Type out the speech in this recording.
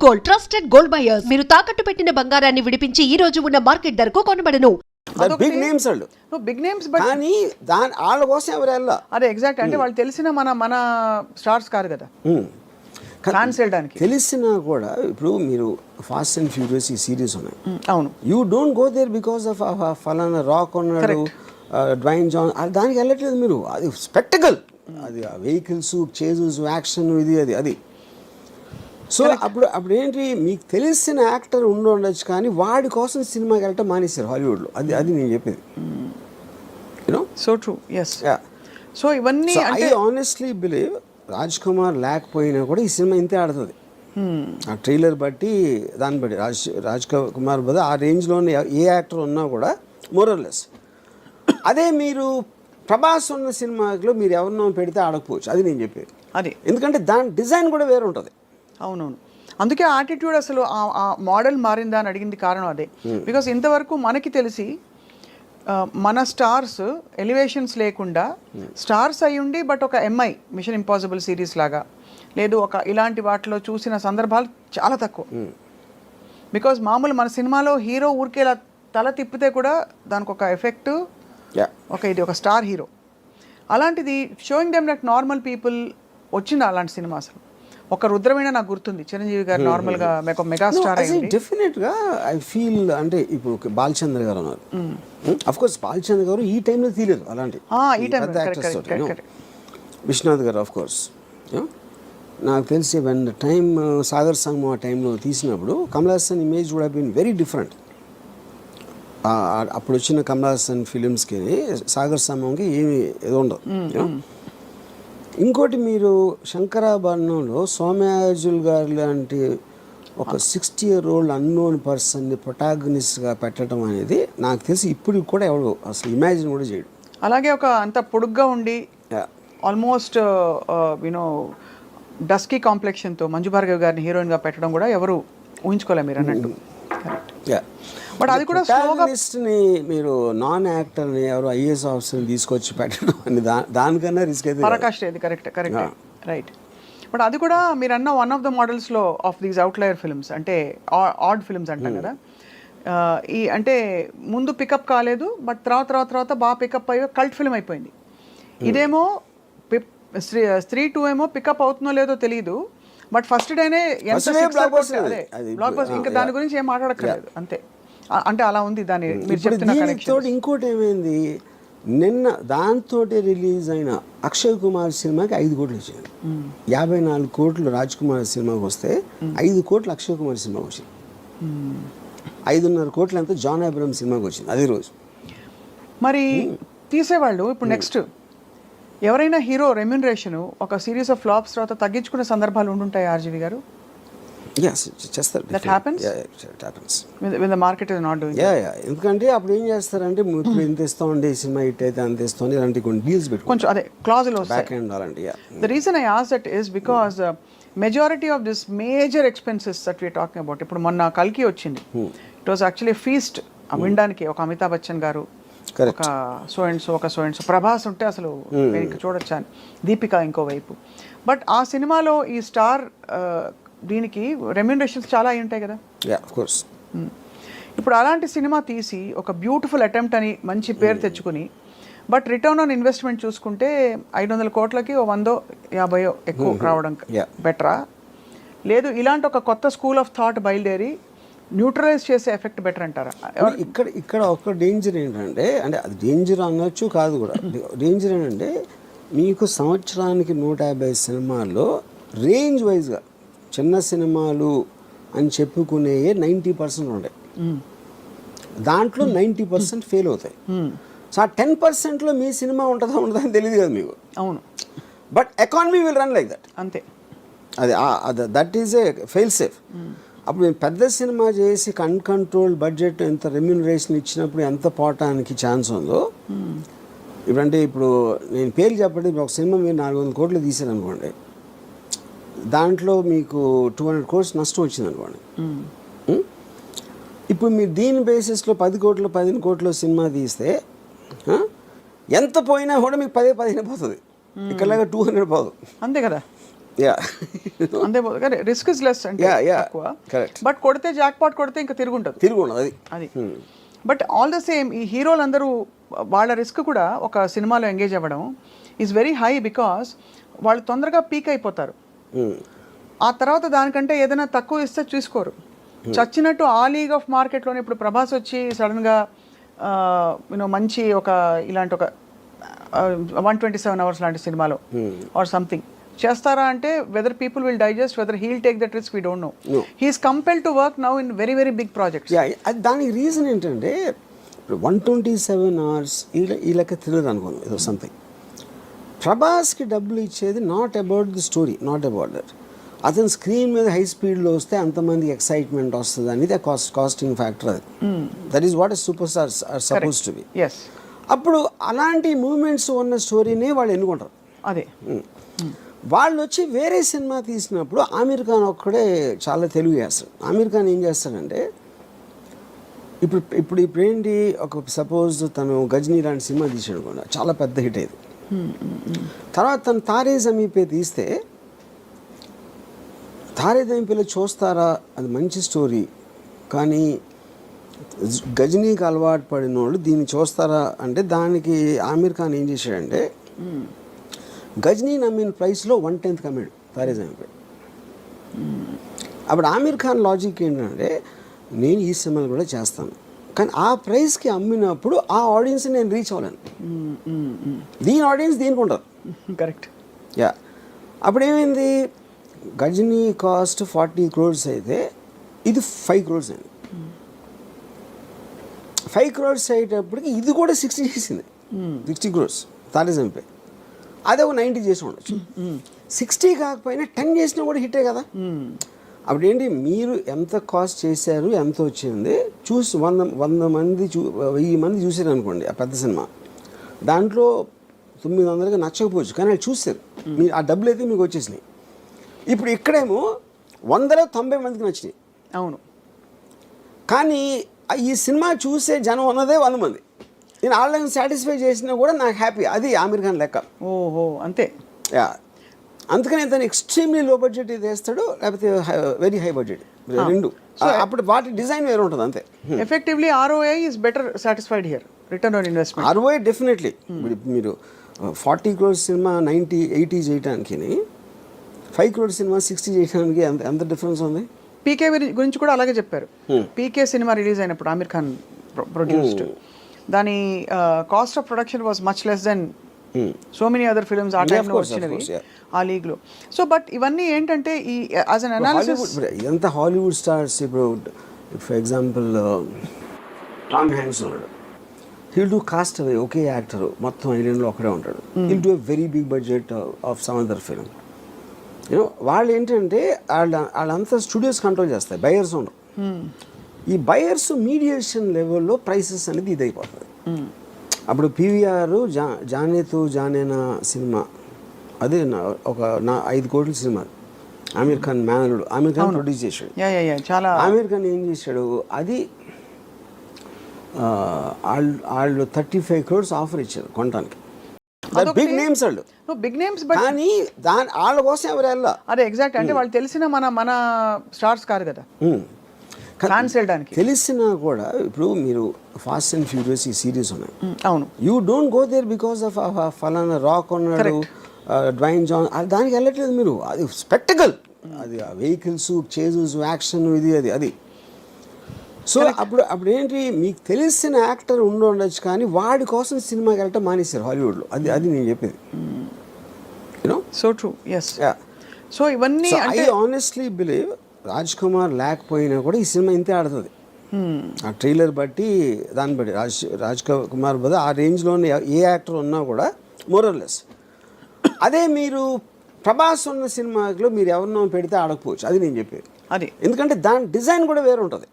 Gold, trusted gold buyers. మీరు తాకట్టు పెట్టిన బంగారాన్ని విడిపించి ఈ రోజు ఉన్న మార్కెట్ ధరకు కొనబడను. బిగ్ నేమ్స్ వాళ్ళు బిగ్ నేమ్స్ బట్ కానీ వాళ్ళ కోసం ఎవరు వెళ్ళా అదే ఎగ్జాక్ట్ అంటే వాళ్ళు తెలిసిన మన స్టార్స్ కాదు కదా ఫ్యాన్స్ వెళ్ళడానికి తెలిసినా కూడా ఇప్పుడు మీరు ఫాస్ట్ అండ్ ఫ్యూరియస్ ఈ సిరీస్ ఉన్నాయి. అవును you don't go there because of ఫలానా రాక్ ఉన్నాడు డ్వైన్ జాన్ దానికి వెళ్ళట్లేదు మీరు. అది స్పెక్టకల్, అది వెహికల్స్ చేజెస్ యాక్షన్ అది సో అప్పుడు ఏంటి మీకు తెలిసిన యాక్టర్ ఉండొచ్చు కానీ వాడి కోసం సినిమాకి వెళ్ళటం మానేశారు హాలీవుడ్లో. అది నేను చెప్పేది. You know so true yes so ఇవన్నీ I honestly believe Raj Kumar లేకపోయినా కూడా ఈ సినిమా ఇంతే ఆడుతుంది. ఆ ట్రైలర్ బట్టి దాన్ని బట్టి రాజ్ కుమార్ బదులు ఆ రేంజ్లోనే ఏ యాక్టర్ ఉన్నా కూడా మోరల్లెస్. అదే మీరు ప్రభాస్ ఉన్న సినిమాలో మీరు ఎవరినో పెడితే ఆడకపోవచ్చు. అది నేను చెప్పేది. అది ఎందుకంటే దాని డిజైన్ కూడా వేరే ఉంటుంది. అవునవును అందుకే ఆటిట్యూడ్ అసలు ఆ మోడల్ మారిందా అని అడిగింది కారణం అదే. బికాస్ ఇంతవరకు మనకి తెలిసి మన స్టార్స్ ఎలివేషన్స్ లేకుండా స్టార్స్ అయి ఉండి బట్ ఒక ఎంఐ మిషన్ ఇంపాసిబుల్ సిరీస్ లాగా లేదు ఒక ఇలాంటి వాటిలో చూసిన సందర్భాలు చాలా తక్కువ. బికాజ్ మామూలు మన సినిమాలో హీరో ఊరికే ఇలా తల తిప్పితే కూడా దానికి ఒక ఎఫెక్ట్ ఇది ఒక స్టార్ హీరో. అలాంటిది showing them like normal people వచ్చింది అలాంటి సినిమా. అసలు ఒక రుద్రమైన నాకు గుర్తుంది చిరంజీవి గారు నార్మల్గా మెగా స్టార్ అయింది. డెఫినెట్గా ఐ ఫీల్ అంటే ఇప్పుడు బాలచంద్ర గారు ఉన్నారు. అఫ్ కోర్స్ బాలచంద్ర గారు ఈ టైంలో తీయలేదు అలాంటి విశ్వనాథ్ గారు ఆఫ్ కోర్స్. నాకు తెలిసి వెన్ టైమ్ సాగర్ సంగమం ఆ టైంలో తీసినప్పుడు Kamal Haasan image would have been very different. అప్పుడు వచ్చిన కమల్ హాసన్ ఫిలిమ్స్కి సాగర్ సంగమంకి ఏమి ఏదో ఉండదు. ఇంకోటి మీరు శంకరాభరణంలో సోమయాజుల్ గారు లాంటి ఒక 60-year-old అన్నోన్ పర్సన్ని ప్రొటాగనిస్ట్గా పెట్టడం అనేది నాకు తెలిసి ఇప్పుడు కూడా ఎవరు అసలు ఇమాజిన్ కూడా చేయడు. అలాగే ఒక అంత పొడుగ్గా ఉండి ఆల్మోస్ట్ యూనో డస్కీ కాంప్లెక్షన్తో మంజు భార్గవ్ గారిని హీరోయిన్గా పెట్టడం కూడా ఎవరు ఊహించుకోలేరు మీరు అన్నట్టు. బట్ అది కూడా ప్రొటాగనిస్ట్ని మీరు నాన్ యాక్టర్ని ఎవరు ఐఏఎస్ ఆఫీసర్ని తీసుకొచ్చి పెట్టడం అని దానికన్నా రిస్క్ అయితే పరాకాష్ట ఇది కరెక్ట్ రైట్. బట్ అది కూడా మీరు అన్న వన్ ఆఫ్ ద మోడల్స్లో ఆఫ్ దీస్ అవుట్లయర్ ఫిల్మ్స్ అంటే ఆడ్ ఫిల్మ్స్ అంటాం కదా. ఈ అంటే ముందు పికప్ కాలేదు బట్ తర్వాత బాగా పికప్ అయ్యి కల్ట్ ఫిల్మ్ అయిపోయింది. ఇదేమో స్త్రీ 2 ఏమో పికప్ అవుతుందో లేదో తెలియదు బట్ ఫస్ట్ డేనే ఎంత బ్లాక్ బస్టర్ ఇంకా దాని గురించి ఏం మాట్లాడక్కర్లేదు అంతే. అంటే అలా ఉంది దాని మీరు చెప్తున్న కనెక్షన్. ఇంకోటి ఏమైంది నిన్న దాంతో రిలీజ్ అయిన అక్షయ్ కుమార్ సినిమాకి 5 కోట్లు వచ్చింది. 54 కోట్లు రాజ్ కుమార్ సినిమాకి వస్తే 5 కోట్లు అక్షయ్ కుమార్ సినిమాకి వచ్చింది. 5.5 కోట్లు అంతా జాన్ అబ్రహం సినిమాకి వచ్చింది అదే రోజు. మరి తీసేవాళ్ళు ఇప్పుడు నెక్స్ట్ ఎవరైనా హీరో రెమ్యూనరేషన్ ఒక సిరీస్ ఆఫ్ ఫ్లాప్స్ తర్వాత తగ్గించుకునే సందర్భాలు ఉండుంటాయి ఆర్జీవి గారు. చేస్తారు. That happens? Yeah, it happens. When the market is not doing ఎందుకంటే అప్పుడు ఏం చేస్తారంటే ఇప్పుడు ఇంత ఇస్తామండి సినిమా హిట్ అయితే అంత ఇస్తామని ఇలాంటి కొన్ని డీల్స్ పెట్టుకుంటారు. కొంచెం అదే క్లాజులు బ్యాక్ ఎండ్ అలాంటి. The reason I asked that is because majority of this major expenses that we are talking about ఇప్పుడు మొన్న కల్కి వచ్చింది. It was actually a feast వినడానికి ఒక అమితాబ్ బచ్చన్ గారు ఒక సో అండ్ సో ప్రభాస్ ఉంటే అసలు నేను చూడొచ్చు అని దీపిక ఇంకోవైపు. బట్ ఆ సినిమాలో ఈ స్టార్ దీనికి రెమ్యూనరేషన్స్ చాలా అయి ఉంటాయి కదా. ఇప్పుడు అలాంటి సినిమా తీసి ఒక బ్యూటిఫుల్ అటెంప్ట్ అని మంచి పేరు తెచ్చుకుని బట్ రిటర్న్ ఆన్ ఇన్వెస్ట్మెంట్ చూసుకుంటే 500 కోట్లకి 100-50 ఎక్కువ రావడం బెటరా లేదు ఇలాంటి ఒక కొత్త స్కూల్ ఆఫ్ థాట్ బయలుదేరి న్యూట్రలైజ్ చేసే ఎఫెక్ట్ బెటర్ అంటారా? ఇక్కడ ఒక డేంజర్ ఏంటంటే అంటే అది డేంజర్ అనొచ్చు కాదు కూడా. డేంజర్ ఏంటంటే మీకు సంవత్సరానికి 150 సినిమాల్లో రేంజ్ వైజ్గా చిన్న సినిమాలు అని చెప్పుకునే 90% ఉంటాయి. దాంట్లో 90% ఫెయిల్ అవుతాయి. సో ఆ 10%లో మీ సినిమా ఉంటుందా అని తెలియదు కదా మీకు. అవును but economy will run like that అంతే. అది that is a fail safe. అప్పుడు మేము పెద్ద సినిమా చేసి అన్కంట్రోల్ బడ్జెట్ ఎంత రెమ్యూనరేషన్ ఇచ్చినప్పుడు ఎంత పోవటానికి ఛాన్స్ ఉందో. ఇప్పుడంటే ఇప్పుడు నేను పేరు చెప్పండి ఒక సినిమా మీరు 400 కోట్లు తీసారనుకోండి దాంట్లో మీకు 200 crores నష్టం వచ్చింది అనుకోండి. ఇప్పుడు మీరు దీని బేసిస్లో 10 కోట్లు 15 కోట్లు సినిమా తీస్తే ఎంత పోయినా కూడా మీకు 10-15 పోతుంది. ఇక్కడలాగా 200 పోదు. అంతే కదా. యా అంతే రిస్క్ ఇస్ లెస్ అంటే Yeah, తక్కువ. correct. బట్ కొడితే జాక్ పాట్ కొడితే ఇంకా తిరుగుంటుంది తిరిగి ఉండదు అది. అది. బట్ ఆల్ ద సేమ్ ఈ హీరోలు అందరూ వాళ్ళ రిస్క్ కూడా ఒక సినిమాలో ఎంగేజ్ అవ్వడం ఈజ్ వెరీ హై బికాస్ వాళ్ళు తొందరగా పీక్ అయిపోతారు. ఆ తర్వాత దానికంటే ఏదైనా తక్కువ ఇస్తే చూసుకోరు. చచ్చినట్టు ఆ లీగ్ ఆఫ్ మార్కెట్లోనే ఇప్పుడు ప్రభాస్ వచ్చి సడన్గా మంచి ఒక ఇలాంటి ఒక 127 hours లాంటి సినిమాలో ఆర్ సంథింగ్ చేస్తారా అంటే whether people will digest, whether he'll take that risk we don't know. He's compelled to work now in very very big projects. అది దానికి రీజన్ ఏంటంటే ఇప్పుడు 127 hours ఈ లెక్క తెలియదు అనుకోండి ఏదో సంథింగ్. ప్రభాస్కి డబ్బులు ఇచ్చేది not about the story, not about that. అతను స్క్రీన్ మీద హై స్పీడ్లో వస్తే అంతమంది ఎక్సైట్మెంట్ వస్తుంది అనేది కాస్టింగ్ ఫ్యాక్టర్. అది that is what super stars are supposed to be. Yes, అప్పుడు అలాంటి మూమెంట్స్ ఉన్న స్టోరీనే వాళ్ళు ఎన్నుకుంటారు. అదే వాళ్ళు వచ్చి వేరే సినిమా తీసినప్పుడు ఆమీర్ ఖాన్ ఒక్కడే చాలా తెలుగు చేస్తాడు. ఆమీర్ ఖాన్ ఏం చేస్తాడంటే ఇప్పుడు ఏంటి, ఒక సపోజ్ తను గజనీ లాంటి సినిమా తీసాడు కూడా చాలా పెద్ద హిట్ అయ్యేది. తర్వాత తను తారే జమీన్ పే తీస్తే తారే జమీన్ పేలో చూస్తారా, అది మంచి స్టోరీ, కానీ గజనీకి అలవాటు పడిన వాళ్ళు దీన్ని చూస్తారా అంటే దానికి ఆమీర్ ఖాన్ ఏం చేశాడంటే గజనీ నమ్మిన ప్రైస్లో 1/10 కమ్మాడు తారే జమీన్ పే. అప్పుడు ఆమీర్ ఖాన్ లాజిక్ ఏంటంటే నేను ఈ సినిమాలు కూడా చేస్తాను, కానీ ఆ ప్రైస్కి అమ్మినప్పుడు ఆ ఆడియన్స్ నేను రీచ్ అవ్వలేను. దీని ఆడియన్స్ దీనికి ఉండదు. కరెక్ట్. యా, అప్పుడు ఏమైంది, గజనీ కాస్ట్ 40 crores అయితే ఇది 5 crores అయింది. 5 crores అయ్యేటప్పటికి ఇది కూడా 60 చేసింది. 60 crores తారే జమీన్ పే. అదే ఒక 90 చేసి ఉండొచ్చు. 60 కాకపోయినా 10 చేసినా కూడా హిట్టే కదా. అప్పుడు ఏంటి, మీరు ఎంత కాస్ట్ చేశారు, ఎంత వచ్చింది చూసి 100 మంది 1000 మంది చూసారు అనుకోండి ఆ పెద్ద సినిమా, దాంట్లో 900కి నచ్చకపోవచ్చు, కానీ వాళ్ళు చూస్తారు, మీరు ఆ డబ్బులు అయితే మీకు వచ్చేసినాయి. ఇప్పుడు ఇక్కడేమో 100లో 90 మందికి నచ్చినాయి. అవును, కానీ ఈ సినిమా చూసే జనం ఉన్నదే 100 మంది. నేను వాళ్ళని సాటిస్ఫై చేసినా కూడా నాకు హ్యాపీ. అది ఆమీర్ ఖాన్ లెక్క. ఓహో, అంతే. యా, అందుకని తను ఎక్స్ట్రీమ్లీ లో బడ్జెట్ వేస్తాడు, లేకపోతే వెరీ హై బడ్జెట్, రెండు. అప్పుడు వాటి డిజైన్ వేరే ఉంటుంది అంతే. Effectively ROI is better satisfied here, return on investment. ROI definitely. మీరు 40 crores సినిమా 90-80 చేయడానికి, 5 crores సినిమా 60 చేయడానికి ఎంత డిఫరెన్స్ ఉంది. పీకే గురించి కూడా అలాగే చెప్పారు. పీకే సినిమా రిలీజ్ అయినప్పుడు ఆమీర్ ఖాన్ ప్రొడ్యూస్డ్, దాని cost of production was much less than so many other films ఆ టైంలో వచ్చినవి ఆ లీగ్లో. సో బట్ ఇవన్నీ ఏంటంటే ఈ యాజ్ అన్ అనాలిసిస్ ఇదంతా హాలీవుడ్ స్టార్స్. ఇప్పుడు ఫర్ ఎగ్జాంపుల్ టామ్ హ్యాంక్స్ ఉన్నాడు, హీల్ డూ కాస్ట్ అవే, ఒకే యాక్టర్ మొత్తం ఐలాండ్లో ఒకడే ఉంటాడు. He'll do a very big budget of some other film. వాళ్ళు ఏంటంటే వాళ్ళంతా స్టూడియోస్ కంట్రోల్ చేస్తాయి, బయర్స్ ఉండరు. ఈ బయర్స్ మీడియేషన్ లెవెల్లో ప్రైసెస్ అనేది ఇది అయిపోతుంది. అప్పుడు PVR జానేతు జానేనా సినిమా, అదే ఒక 5 కోట్ల సినిమా, ఆమీర్ ఖాన్ మేనరుడు, ఆమీర్ ఖాన్ ప్రొడ్యూస్ చేశాడు. చాలా ఆమీర్ ఖాన్ ఏం చేశాడు, అది వాళ్ళు 35 crores ఆఫర్ ఇచ్చారు కొనడానికి. బిగ్ నేమ్స్ వాళ్ళు, బిగ్ నేమ్స్, కానీ వాళ్ళ కోసం ఎవరు వెళ్ళా. అదే ఎగ్జాక్ట్, అంటే వాళ్ళు తెలిసిన మన స్టార్స్ కాదు కదా ఫ్యాన్స్ వెళ్ళడానికి. తెలిసినా కూడా ఇప్పుడు మీరు ఫాస్ట్ అండ్ ఫ్యూరియస్ ఈ సిరీస్ ఉన్నాయి. అవును, you don't go there because of ఫలానా రాక్ ఉన్నాడు, డ్వైన్ జాన్, దానికి వెళ్ళట్లేదు మీరు. అది స్పెక్టకల్, అది వెహికల్స్, చేజెస్, యాక్షన్, ఇది అది. సో అప్పుడు ఏంటి, మీకు తెలిసిన యాక్టర్ ఉండొచ్చు, కానీ వాడి కోసం సినిమాకి వెళ్ళటం మానేశారు హాలీవుడ్లో. అది నేను చెప్పేది. You know, so true. Yes. So ఇవన్నీ I honestly believe Raj Kumar లేకపోయినా కూడా ఈ సినిమా ఇంతే ఆడుతుంది. ఆ ట్రైలర్ బట్టి దాన్ని బట్టి రాజ్ కుమార్ బదులు ఆ రేంజ్లోనే ఏ యాక్టర్ ఉన్నా కూడా మోరల్లెస్. అదే మీరు ప్రభాస్ ఉన్న సినిమాలో మీరు ఎవరినో పెడితే ఆడకపోవచ్చు, అది నేను చెప్పేది. అది ఎందుకంటే దాని డిజైన్ కూడా వేరే ఉంటుంది.